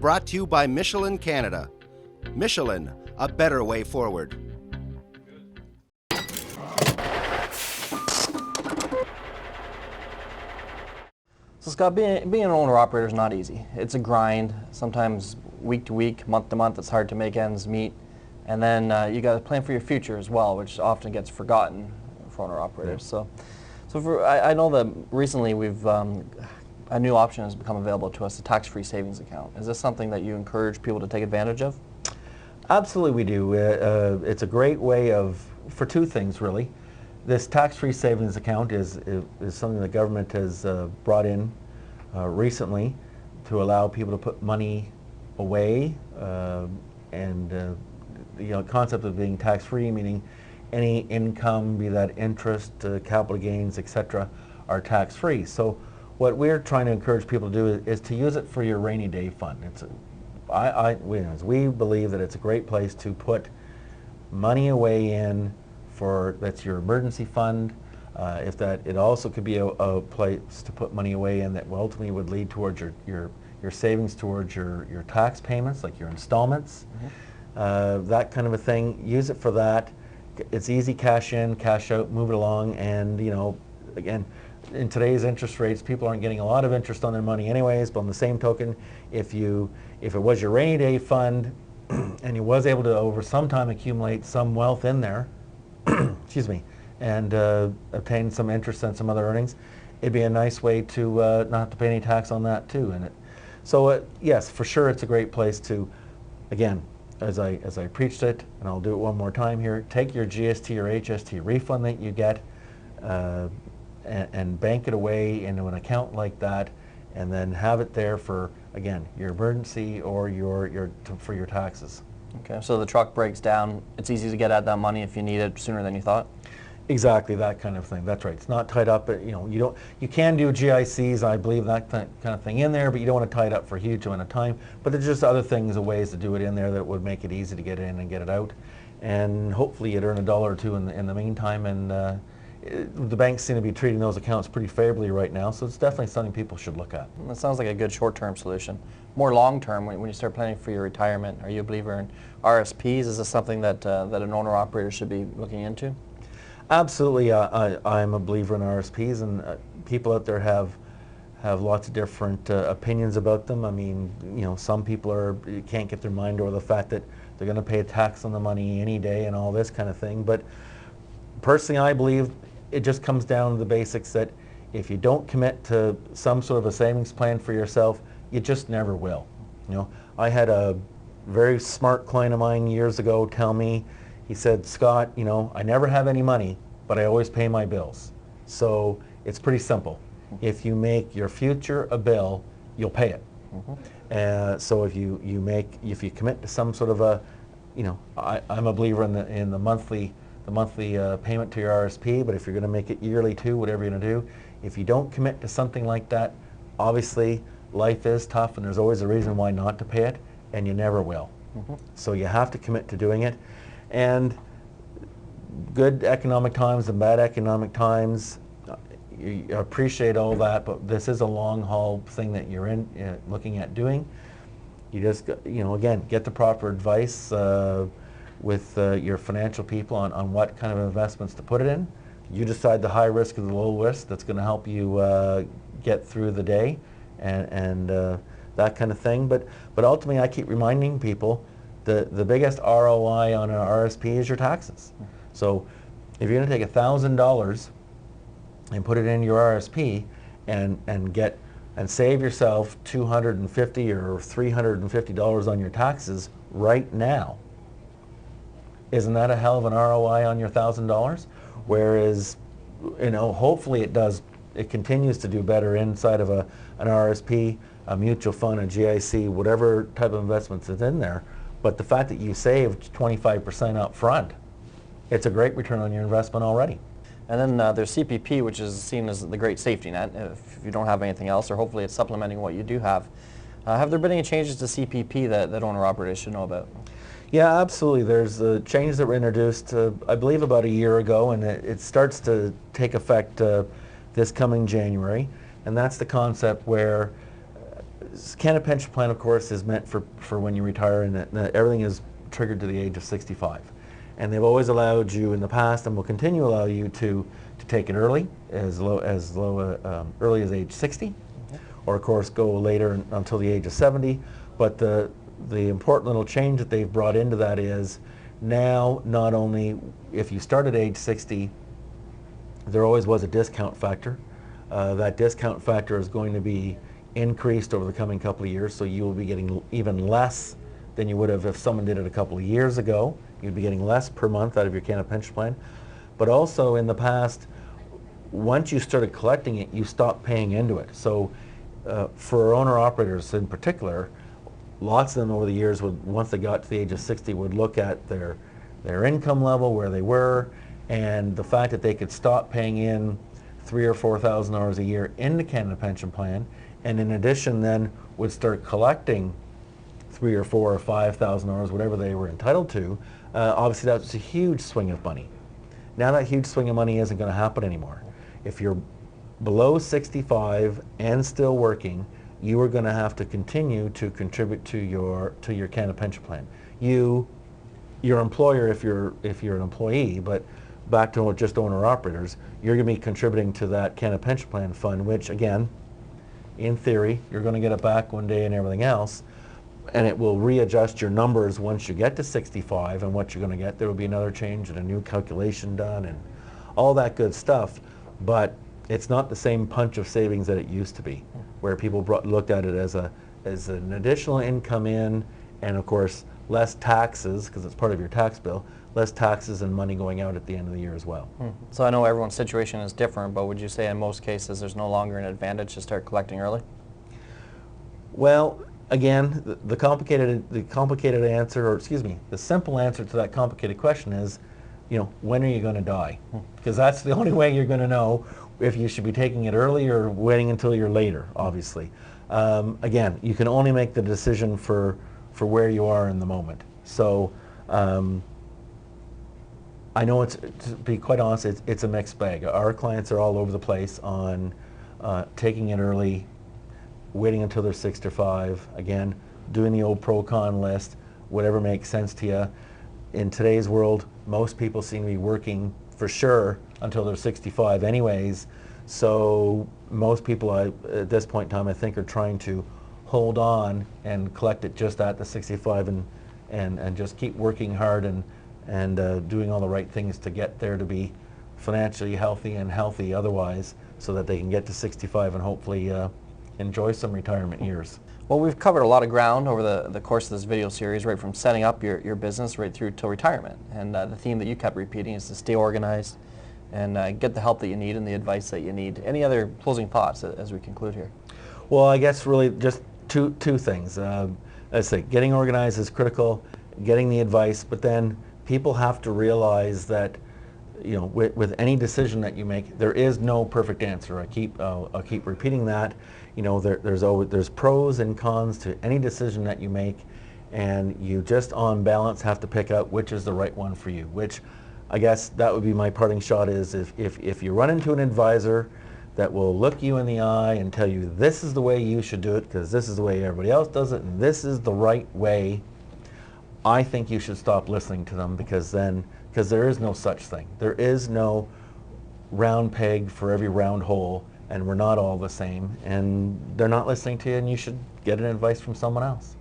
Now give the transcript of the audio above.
brought to you by Michelin Canada. Michelin, a better way forward. So Scott, being an owner-operator is not easy. It's a grind. Sometimes week to week, month to month, it's hard to make ends meet. And then you got to plan for your future as well, which often gets forgotten for owner-operators. So I know that recently a new option has become available to us, the tax-free savings account. Is this something that you encourage people to take advantage of? Absolutely we do. It's a great way for two things really. This tax-free savings account is something the government has brought in recently to allow people to put money away, and the concept of being tax-free, meaning any income, be that interest, capital gains, etc., are tax-free. So what we're trying to encourage people to do is to use it for your rainy day fund. We believe that it's a great place to put money away in. That's your emergency fund. It also could be a place to put money away in that ultimately would lead towards your savings towards your tax payments, like your installments, that kind of a thing. Use it for that. It's easy, cash in, cash out, move it along, and again, in today's interest rates, people aren't getting a lot of interest on their money anyways, but on the same token, if it was your rainy day fund and you was able to over some time accumulate some wealth in there, excuse me, and obtain some interest and some other earnings, it'd be a nice way to not have to pay any tax on that too. So yes, for sure, it's a great place to, again, as I preached it, and I'll do it one more time here, take your GST or HST refund that you get and bank it away into an account like that, and then have it there for, again, your emergency or for your taxes. Okay, so the truck breaks down, it's easy to get at that money if you need it sooner than you thought? Exactly, that kind of thing. That's right. It's not tied up. You can do GICs, I believe, that kind of thing in there, but you don't want to tie it up for a huge amount of time. But there's just other things and ways to do it in there that would make it easy to get in and get it out. And hopefully you'd earn $1 or $2 in the meantime. And the banks seem to be treating those accounts pretty favorably right now, so it's definitely something people should look at. That sounds like a good short-term solution. More long-term, when you start planning for your retirement, are you a believer in RSPs? Is this something that an owner-operator should be looking into? Absolutely, I'm a believer in RSPs, and people out there have lots of different opinions about them. I mean, some people can't get their mind over the fact that they're going to pay a tax on the money any day and all this kind of thing. But personally, I believe it just comes down to the basics that if you don't commit to some sort of a savings plan for yourself, you just never will. I had a very smart client of mine years ago tell me, he said, Scott, I never have any money, but I always pay my bills. So it's pretty simple. If you make your future a bill, you'll pay it. So if you commit to some sort of I'm a believer in the monthly payment to your RSP, but if you're going to make it yearly too, whatever you're going to do, if you don't commit to something like that, obviously life is tough and there's always a reason why not to pay it, and you never will. So you have to commit to doing it. And good economic times and bad economic times, you appreciate all that, but this is a long haul thing that you're looking at doing. You just, again, get the proper advice with your financial people on what kind of investments to put it in. You decide the high risk or the low risk that's going to help you get through the day and that kind of thing. But ultimately, I keep reminding people the biggest ROI on an RSP is your taxes. So if you're going to take $1,000 and put it in your RSP and save yourself $250 or $350 on your taxes right now, isn't that a hell of an ROI on your $1,000? Whereas, hopefully it continues to do better inside of an RSP, a mutual fund, a GIC, whatever type of investments is in there. But the fact that you saved 25% up front, it's a great return on your investment already. And then there's CPP, which is seen as the great safety net if you don't have anything else, or hopefully it's supplementing what you do have. Have there been any changes to CPP that owner-operators should know about? Yeah, absolutely. There's changes that were introduced, I believe, about a year ago, and it starts to take effect this coming January. And that's the concept where Canada Pension Plan, of course, is meant for when you retire, and everything is triggered to the age of 65. And they've always allowed you in the past, and will continue to allow you to take it early, as early as age 60, or of course go later until the age of 70. But the important little change that they've brought into that is now not only if you start at age 60, there always was a discount factor. That discount factor is going to be increased over the coming couple of years, so you will be getting even less than you would have if someone did it a couple of years ago. You'd be getting less per month out of your Canada Pension Plan. But also in the past, once you started collecting it, you stopped paying into it. So for owner-operators in particular, lots of them over the years would, once they got to the age of 60, would look at their income level, where they were, and the fact that they could stop paying in $3,000 or $4,000 a year in the Canada Pension Plan, and in addition then would start collecting $3,000 or $4,000 or $5,000, whatever they were entitled to. Obviously that's a huge swing of money. Now that huge swing of money isn't going to happen anymore. If you're below 65 and still working, you are going to have to continue to contribute to your Canada Pension Plan. Your employer, if you're an employee, but back to just owner-operators, you're going to be contributing to that Canada Pension Plan fund, which again, in theory, you're going to get it back one day and everything else, and it will readjust your numbers once you get to 65 and what you're going to get. There will be another change and a new calculation done and all that good stuff, but it's not the same punch of savings that it used to be, where people looked at it as an additional income in, and of course less taxes, because it's part of your tax bill, less taxes and money going out at the end of the year as well. So I know everyone's situation is different, but would you say in most cases there's no longer an advantage to start collecting early? Well, again, the complicated answer, or excuse me, the simple answer to that complicated question is, when are you going to die? Because that's the only way you're going to know if you should be taking it early or waiting until you're later, obviously. Again, you can only make the decision for where you are in the moment. So I know to be quite honest, it's a mixed bag. Our clients are all over the place on taking it early, waiting until they're 65, again, doing the old pro-con list, whatever makes sense to you. In today's world, most people seem to be working for sure until they're 65 anyways, so most people at this point in time, I think, are trying to hold on and collect it just at the 65 and just keep working hard and doing all the right things to get there, to be financially healthy and healthy otherwise, so that they can get to 65 and hopefully enjoy some retirement years. Well, we've covered a lot of ground over the course of this video series, right from setting up your business right through to retirement. And the theme that you kept repeating is to stay organized and get the help that you need and the advice that you need. Any other closing thoughts as we conclude here? Well, I guess really just two things. Let's say getting organized is critical, getting the advice, but then people have to realize that with any decision that you make, there is no perfect answer. I'll keep repeating that. There's pros and cons to any decision that you make, and you just on balance have to pick out which is the right one for you. Which I guess that would be my parting shot is if you run into an advisor that will look you in the eye and tell you this is the way you should do it because this is the way everybody else does it and this is the right way, I think you should stop listening to them, because there is no such thing. There is no round peg for every round hole, and we're not all the same, and they're not listening to you, and you should get an advice from someone else.